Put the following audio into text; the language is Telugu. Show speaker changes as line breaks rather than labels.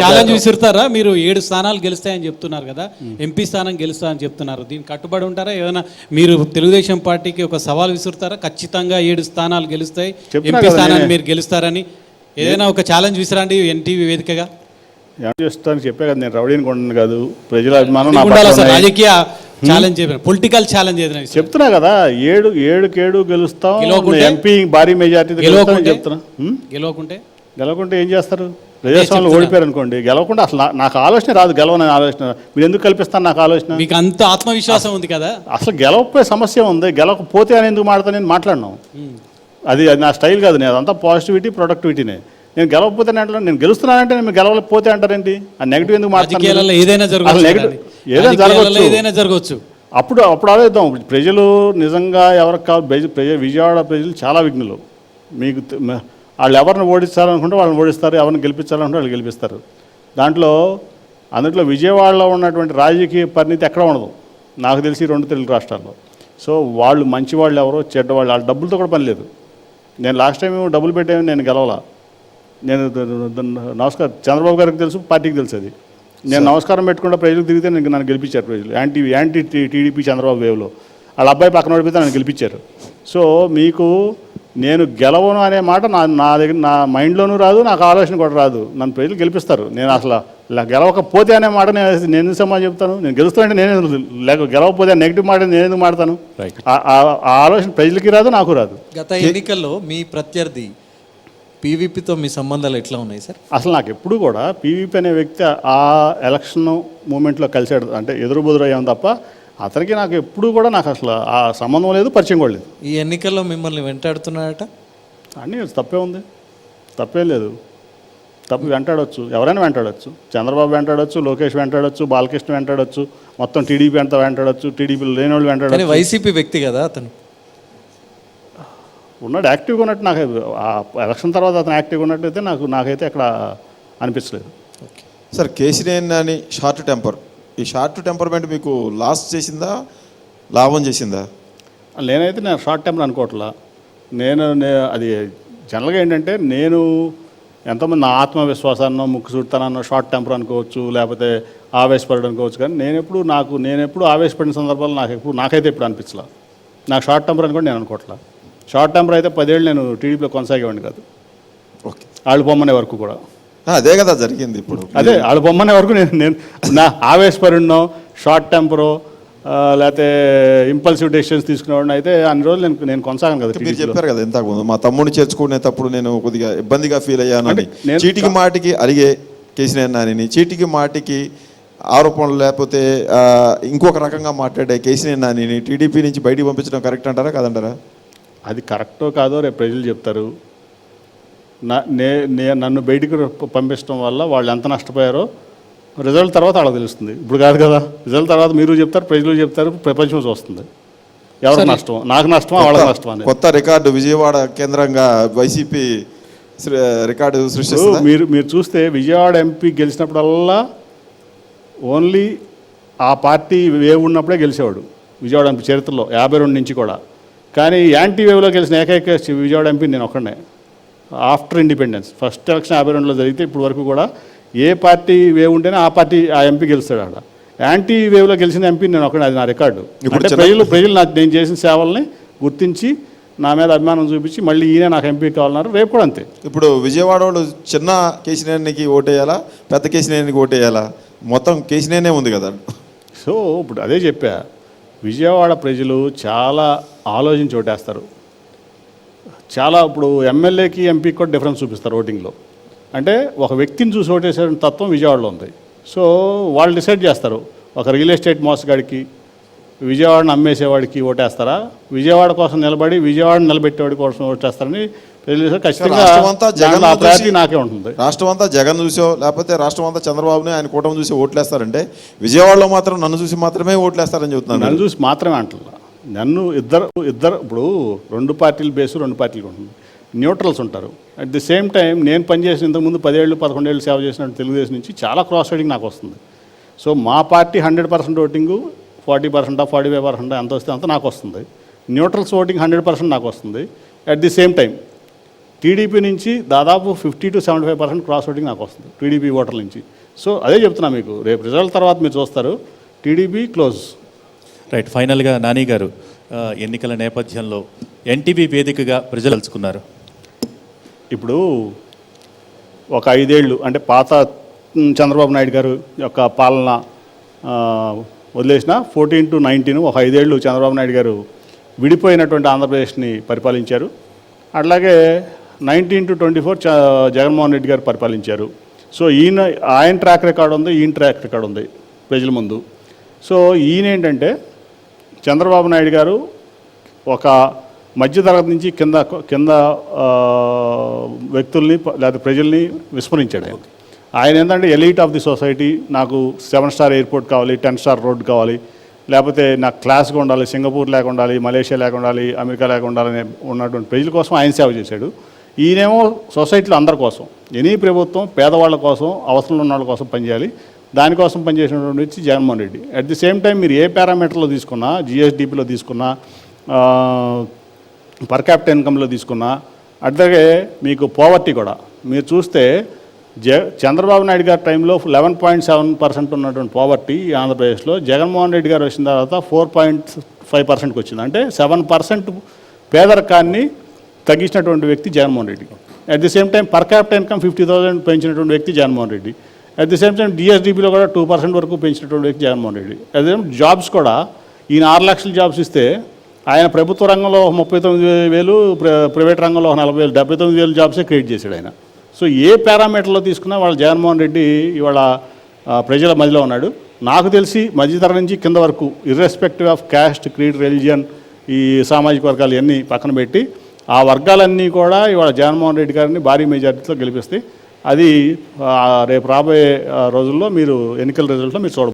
ఛాలెంజ్ విసురుతారా? మీరు 7 స్థానాలు గెలుస్తాయని చెప్తున్నారు కదా, ఎంపీ స్థానం గెలుస్తాయని చెప్తున్నారు. దీనికి కట్టుబడి ఉంటారా? ఏదైనా మీరు తెలుగుదేశం పార్టీకి ఒక సవాల్ విసురుతారా? ఖచ్చితంగా 7 స్థానాలు గెలుస్తాయి, ఎంపీ స్థానాన్ని మీరు గెలుస్తారని ఏదైనా ఒక ఛాలెంజ్ విసిరండి ఎన్టీవీ వేదికగా.
చేస్తాను చెప్పే కదా, నేను రౌడీని కొండను కాదు, ప్రజల అభిమానం
రాజకీయ ఛాలెంజ్ పొలిటికల్ ఛాలెంజ్ ఏదైనా
చెప్తున్నా కదా. 7 గెలుస్తాం, ఎంపీ భారీ మెజార్టీ చెప్తున్నా. గెలవకుంటే ఏం చేస్తారు? ప్రజాస్వామ్యంలో ఓడిపోయారు అనుకోండి, గెలవకుండా అసలు నాకు ఆలోచన రాదు, గెలవని ఆలోచన. మీరు ఎందుకు కల్పిస్తాను నాకు ఆలోచన?
మీకు అంత ఆత్మవిశ్వాసం ఉంది కదా.
అసలు గెలవకపోయే సమస్య ఉంది, గెలవకపోతే అని ఎందుకు మాట్లాడతాను? నేను మాట్లాడినాను, అది నా స్టైల్ కాదు. నేను అదంతా పాజిటివిటీ ప్రొడక్టివిటీనే. నేను గెలవకపోతే అంటాను, నేను గెలుస్తున్నానంటే నేను గెలవలేకపోతే అంటారేంటి? ఆ నెగిటివ్ ఎందుకు మాట్లాడాలి?
ఏదైనా జరగవచ్చు.
అప్పుడు ఆలోచిద్దాం. ప్రజలు నిజంగా ఎవరికి కావాలి? విజయవాడ ప్రజలు చాలా విఘ్నులు. మీకు వాళ్ళు ఎవరిని ఓడించాలనుకుంటే వాళ్ళని ఓడిస్తారు, ఎవరిని గెలిపించాలనుకుంటే వాళ్ళు గెలిపిస్తారు. అందులో విజయవాడలో ఉన్నటువంటి రాజకీయ పరిణితి ఎక్కడ ఉండదు నాకు తెలిసి 2 తెలుగు రాష్ట్రాల్లో. సో వాళ్ళు మంచి వాళ్ళు ఎవరో చెడ్డవాళ్ళు, వాళ్ళ డబ్బులతో కూడా పని లేదు. నేను లాస్ట్ టైం డబ్బులు పెట్టాను, నేను గెలవాల. నేను నమస్కారం చంద్రబాబు గారికి తెలుసు, పార్టీకి తెలుసు. అది నేను నమస్కారం పెట్టుకుంటే ప్రజలకు తిరిగితే నన్ను గెలిపించారు ప్రజలు. యాంటీ టీడీపీ చంద్రబాబు వేవ్లో వాళ్ళ అబ్బాయి పక్కన ఓడిపోతే నన్ను గెలిపించారు. సో మీకు నేను గెలవను అనే మాట నా దగ్గర నా మైండ్లోనూ రాదు, నాకు ఆలోచన కూడా రాదు. నన్ను ప్రజలు గెలిపిస్తారు. నేను అసలు గెలవకపోతే అనే మాట నేను సమాజం చెప్తాను. నేను గెలుస్తానంటే నేను గెలవకపోతే నెగిటివ్ మాట నేను ఎందుకు మాడతాను? ఆ ఆలోచన ప్రజలకి రాదు, నాకు రాదు.
గత ఎన్నికల్లో మీ ప్రత్యర్థి పీవీపీతో మీ సంబంధాలు ఎట్లా ఉన్నాయి సార్?
అసలు నాకు ఎప్పుడు కూడా పీవీపీ అనే వ్యక్తి ఆ ఎలక్షన్ మూమెంట్లో కలిసాడు అంటే ఎదురు అయ్యాం తప్ప అతనికి నాకు ఎప్పుడు కూడా నాకు అసలు ఆ సంబంధం లేదు, పరిచయం కూడా లేదు.
ఈ ఎన్నికల్లో మిమ్మల్ని వెంటాడుతున్నాడట
అన్నీ తప్పే ఉంది, తప్పేం లేదు. తప్పు వెంటాడవచ్చు, ఎవరైనా వెంటాడవచ్చు. చంద్రబాబు వెంటాడవచ్చు, లోకేష్ వెంటాడవచ్చు, బాలకృష్ణ వెంటాడవచ్చు, మొత్తం టీడీపీ అంతా వెంటాడవచ్చు, టీడీపీలో లేని వాళ్ళు వెంటాడవచ్చు.
వైసీపీ వ్యక్తి కదా అతను,
ఉన్నాడు యాక్టివ్గా ఉన్నట్టు. నాకు ఆ ఎలక్షన్ తర్వాత అతను యాక్టివ్గా ఉన్నట్టయితే నాకైతే అక్కడ అనిపించలేదు.
సార్ కేసీఆర్ అని షార్ట్ టెంపర్, ఈ షార్ట్ టెంపర్మెంట్ మీకు లాస్ చేసిందా లాభం చేసిందా?
నేనైతే నేను షార్ట్ టెంపర్ అనుకోవట్లా. అది జనరల్గా ఏంటంటే నేను ఎంతోమంది నా ఆత్మవిశ్వాసాన్నో ముక్కు చుడతానన్నో షార్ట్ టెంపర్ అనుకోవచ్చు, లేకపోతే ఆవేశపడడం అనుకోవచ్చు. కానీ నేను ఎప్పుడు ఆవేశపడిన సందర్భాలు నాకైతే ఎప్పుడు అనిపించలా. నాకు షార్ట్ టెంపర్ అనుకోండి నేను అనుకోవట్లా. షార్ట్ టెంపర్ అయితే 10 ఏళ్ళు నేను టీడీపీలో కొనసాగేవాడిని కాదు.
ఓకే,
వాళ్ళు బొమ్మనే వరకు కూడా
అదే కదా జరిగింది. ఇప్పుడు
అదే వాళ్ళు బొమ్మనే వరకు నేను నా ఆవేశపడినో షార్ట్ టెంపరో లేకపోతే ఇంపల్సివ్ డెసిషన్స్ తీసుకునేవాడిని అయితే అన్ని రోజులు నేను కొనసాగను కదా.
మీరు చెప్పారు కదా ఇంతకుముందు, మా తమ్ముడిని చేర్చుకునేటప్పుడు నేను కొద్దిగా ఇబ్బందిగా ఫీల్ అయ్యాను. చీటికి మాటికి అలిగే కేసీఆర్ నానిని, చీటికి మాటికి ఆరోపణలు లేకపోతే ఇంకొక రకంగా మాట్లాడే కేసీఆర్ నానిని టీడీపీ నుంచి బయటికి పంపించడం కరెక్ట్ అంటారా కాదంటారా?
అది కరెక్టో కాదో రేపు ప్రజలు చెప్తారు. నన్ను బయటికి పంపించడం వల్ల వాళ్ళు ఎంత నష్టపోయారో రిజల్ట్ తర్వాత వాళ్ళకి తెలుస్తుంది. ఇప్పుడు కాదు కదా, రిజల్ట్ తర్వాత మీరు చెప్తారు, ప్రజలు చెప్తారు, ప్రపంచం చూస్తుంది. ఎవరికి నష్టం? నాకు నష్టమా వాళ్ళకి నష్టమా?
కొత్త రికార్డు విజయవాడ కేంద్రంగా వైసీపీ రికార్డు సృష్టిస్తుంది.
మీరు చూస్తే విజయవాడ ఎంపీ గెలిచినప్పుడల్లా ఓన్లీ ఆ పార్టీ వేవ్ ఉన్నప్పుడే గెలిచేవాడు విజయవాడ ఎంపీ చరిత్రలో 52 నుంచి కూడా. కానీ యాంటీ వేవ్లో గెలిచిన ఏకైక విజయవాడ ఎంపీ నేను ఒక్కడే ఆఫ్టర్ ఇండిపెండెన్స్. ఫస్ట్ ఎలక్షన్ 52లో జరిగితే ఇప్పుడు వరకు కూడా ఏ పార్టీ వేవ్ ఉంటేనే ఆ పార్టీ ఆ ఎంపీ గెలుస్తాడు. అక్కడ యాంటీ వేవ్లో గెలిచిన ఎంపీ నేను ఒకటే, అది నా రికార్డు. అంటే ప్రజలు నేను చేసిన సేవల్ని గుర్తించి నా మీద అభిమానం చూపించి మళ్ళీ ఈయన నాకు ఎంపీ కావాలన్నారు. రేపు కూడా అంతే.
ఇప్పుడు విజయవాడ వాళ్ళు చిన్న కేసీఆర్కి ఓటేయాలా, పెద్ద కేసీఆర్కి ఓటేయాలా? మొత్తం కేసీఆర్నే ఉంది కదా.
సో ఇప్పుడు అదే చెప్పా, విజయవాడ ప్రజలు చాలా ఆలోచించి ఓటేస్తారు. చాలా ఇప్పుడు ఎమ్మెల్యేకి ఎంపీకి కూడా డిఫరెన్స్ చూపిస్తారు ఓటింగ్లో. అంటే ఒక వ్యక్తిని చూసి ఓటేసే తత్వం విజయవాడలో ఉంది. సో వాళ్ళు డిసైడ్ చేస్తారు, ఒక రియల్ ఎస్టేట్ మోసగాడికి విజయవాడను అమ్మేసేవాడికి ఓటేస్తారా, విజయవాడ కోసం నిలబడి విజయవాడను నిలబెట్టేవాడి కోసం ఓటేస్తారని ఖచ్చితంగా నాకే ఉంటుంది.
రాష్ట్రం అంతా జగన్ చూసో లేకపోతే రాష్ట్రం అంతా చంద్రబాబుని ఆయన కూటమి చూసి ఓట్లేస్తారంటే విజయవాడలో మాత్రం నన్ను చూసి మాత్రమే ఓట్లేస్తారని చెబుతున్నాను.
నన్ను చూసి మాత్రమే అంటున్నా. నన్ను ఇద్దరు ఇప్పుడు 2 పార్టీల బేసు 2 పార్టీలు ఉంటుంది, న్యూట్రల్స్ ఉంటారు. అట్ ది సేమ్ టైం నేను పనిచేసిన ఇంతకుముందు 10 ఏళ్ళు 11 ఏళ్ళు సేవ చేసిన తెలుగుదేశం నుంచి చాలా క్రాస్ రైడింగ్ నాకు వస్తుంది. సో మా పార్టీ 100% ఓటింగు 40%, 45% ఎంత వస్తే అంత నాకు వస్తుంది. న్యూట్రల్స్ ఓటింగ్ 100% నాకు వస్తుంది. At the same time TDP నుంచి దాదాపు 50 to 75% క్రాస్ ఓటింగ్ నాకు వస్తుంది టీడీపీ ఓటర్ల నుంచి. సో అదే చెప్తున్నా మీకు, రేపు రిజల్ట్ తర్వాత మీరు చూస్తారు టీడీపీ క్లోజ్.
రైట్, ఫైనల్గా నాని గారు, ఎన్నికల నేపథ్యంలో ఎన్టీవీ వేదికగా ప్రజలు తెలుసుకున్నారు.
ఇప్పుడు ఒక 5 ఏళ్ళు అంటే పాత చంద్రబాబు నాయుడు గారు యొక్క పాలన వదిలేసిన 14 to 19 ఒక 5 ఏళ్ళు చంద్రబాబు నాయుడు గారు విడిపోయినటువంటి ఆంధ్రప్రదేశ్ని పరిపాలించారు. అట్లాగే 19 to 24 జగన్మోహన్ రెడ్డి గారు పరిపాలించారు. సో ఆయన ట్రాక్ రికార్డ్ ఉంది, ఈయన ట్రాక్ రికార్డ్ ఉంది ప్రజల ముందు. సో ఈయన ఏంటంటే చంద్రబాబు నాయుడు గారు ఒక మధ్యతరగతి నుంచి కింద వ్యక్తుల్ని లేదా ప్రజల్ని విస్మరించాడు. ఆయన ఏంటంటే ఎలీట్ ఆఫ్ ది సొసైటీ, నాకు 7-స్టార్ ఎయిర్పోర్ట్ కావాలి, 10-స్టార్ రోడ్ కావాలి, లేకపోతే నాకు క్లాస్గా ఉండాలి, సింగపూర్ లేక ఉండాలి, మలేషియా లేక ఉండాలి, అమెరికా లేక ఉండాలని ఉన్నటువంటి ప్రజల కోసం ఆయన సేవ చేశాడు. ఈయనేమో సొసైటీలో అందరి కోసం, ఎనీ ప్రభుత్వం పేదవాళ్ళ కోసం, అవసరంలో ఉన్న వాళ్ళ కోసం పనిచేయాలి, దానికోసం పనిచేసినటువంటి వ్యక్తి Jaganmohan Reddy. At the same time మీరు ఏ పారామీటర్లో తీసుకున్నా, జిఎస్డిపిలో తీసుకున్నా, పర్ క్యాపిటల్ ఇన్కంలో తీసుకున్నా, అట్లాగే మీకు పోవర్టీ కూడా మీరు చూస్తే చంద్రబాబు నాయుడు గారి టైంలో 11.7% ఉన్నటువంటి పోవర్టీ ఆంధ్రప్రదేశ్లో జగన్మోహన్ రెడ్డి గారు వచ్చిన తర్వాత 4.5%కి వచ్చింది. అంటే 7% పేదరికాన్ని తగ్గించినటువంటి వ్యక్తి Jaganmohan Reddy. At the same time per capital income 50,000 పెంచినటువంటి వ్యక్తి Jaganmohan Reddy. At the same time డిఎస్డిపిలో కూడా 2% వరకు పెంచినటువంటి వ్యక్తి జగన్మోహన్ రెడ్డి. అదే జాబ్స్ కూడా ఈయన 6 లక్షల జాబ్స్ ఇస్తే ఆయన ప్రభుత్వ రంగంలో 39,000, ప్రైవేట్ రంగంలో 40,000, 79,000 జాబ్సే క్రియేట్ చేశాడు ఆయన. సో ఏ పారామీటర్లో తీసుకున్నా వాళ్ళ జగన్మోహన్ రెడ్డి ఇవాళ ప్రజల మధ్యలో ఉన్నాడు. నాకు తెలిసి మధ్యతరం నుంచి కింద వరకు irrespective of caste, creed, religion, ఈ సామాజిక వర్గాలు ఇవన్నీ పక్కన పెట్టి ఆ వర్గాలన్నీ కూడా ఇవాళ జగన్మోహన్ రెడ్డి గారిని భారీ మెజారిటీతో గెలిపిస్తాయి. అది రేపు రాబోయే రోజుల్లో మీరు ఎన్నికల రిజల్ట్లో మీరు చూడవచ్చు.